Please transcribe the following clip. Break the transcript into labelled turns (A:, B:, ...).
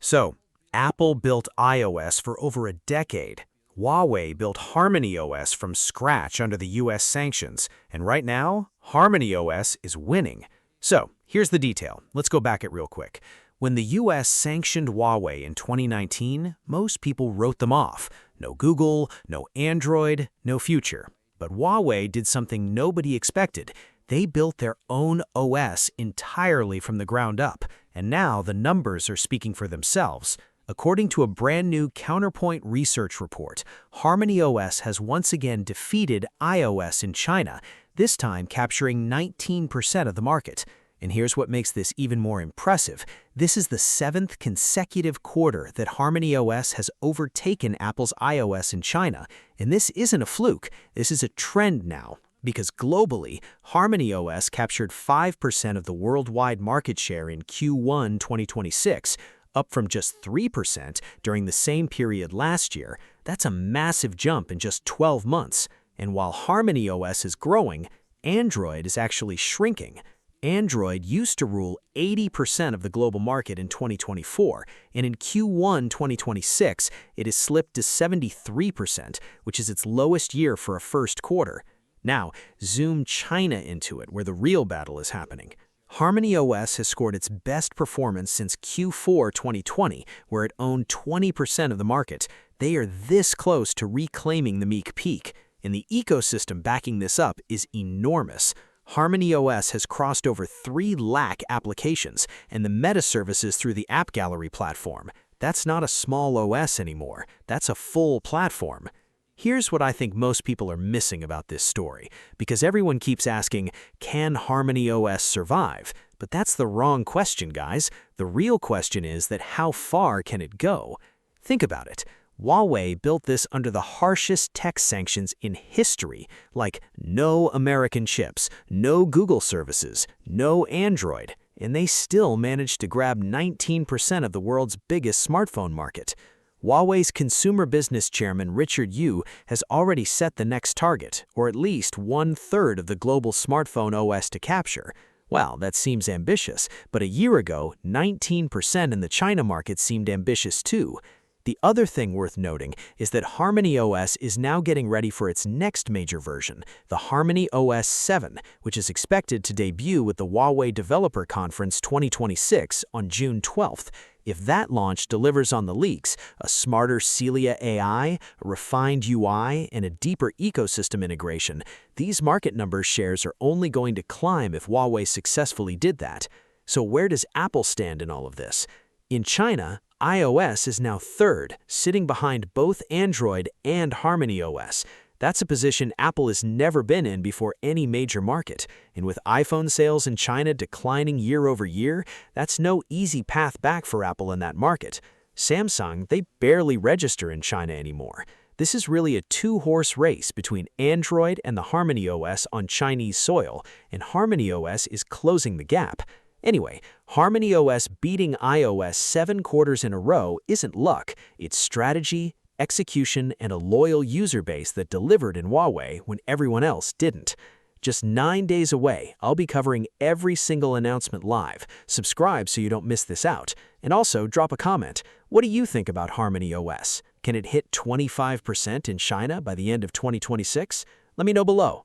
A: So, Apple built iOS for over a decade. Huawei built HarmonyOS from scratch under the US sanctions, and right now, HarmonyOS is winning. So, here's the detail. Let's go back it real quick. When the US sanctioned Huawei in 2019, most people wrote them off. No Google, no Android, no future. But Huawei did something nobody expected. They built their own OS entirely from the ground up, and now the numbers are speaking for themselves. According to a brand new Counterpoint research report, HarmonyOS has once again defeated iOS in China, this time capturing 19% of the market. And here's what makes this even more impressive. This is the 7th consecutive quarter that HarmonyOS has overtaken Apple's iOS in China. And this isn't a fluke, this is a trend now. Because globally, HarmonyOS captured 5% of the worldwide market share in Q1 2026, up from just 3% during the same period last year. That's a massive jump in just 12 months. And while HarmonyOS is growing, Android is actually shrinking. Android used to rule 80% of the global market in 2024, and in Q1 2026, it has slipped to 73%, which is its lowest year for a first quarter. Now, zoom China into it, where the real battle is happening. HarmonyOS has scored its best performance since Q4 2020, where it owned 20% of the market. They are this close to reclaiming the meek peak, and the ecosystem backing this up is enormous. HarmonyOS has crossed over 3 lakh applications and the meta services through the App Gallery platform. That's not a small OS anymore, that's a full platform. Here's what I think most people are missing about this story, because everyone keeps asking, can HarmonyOS survive? But that's the wrong question, guys. The real question is that how far can it go? Think about it. Huawei built this under the harshest tech sanctions in history, like no American chips, no Google services, no Android, and they still managed to grab 19% of the world's biggest smartphone market. Huawei's consumer business chairman Richard Yu has already set the next target, or at least 1/3 of the global smartphone OS to capture. Well, that seems ambitious, but a year ago, 19% in the China market seemed ambitious too. The other thing worth noting is that HarmonyOS is now getting ready for its next major version, the HarmonyOS 7, which is expected to debut at the Huawei Developer Conference 2026 on June 12th. If that launch delivers on the leaks, a smarter Celia AI, a refined UI, and a deeper ecosystem integration, these market numbers shares are only going to climb if Huawei successfully did that. So where does Apple stand in all of this? In China, iOS is now 3rd, sitting behind both Android and HarmonyOS. That's a position Apple has never been in before any major market. And with iPhone sales in China declining year over year, that's no easy path back for Apple in that market. Samsung, they barely register in China anymore. This is really a 2-horse race between Android and the HarmonyOS on Chinese soil, and HarmonyOS is closing the gap. Anyway, HarmonyOS beating iOS 7 quarters in a row isn't luck, it's strategy, execution, and a loyal user base that delivered in Huawei when everyone else didn't. Just 9 days away, I'll be covering every single announcement live. Subscribe so you don't miss this out. And also, drop a comment. What do you think about HarmonyOS? Can it hit 25% in China by the end of 2026? Let me know below.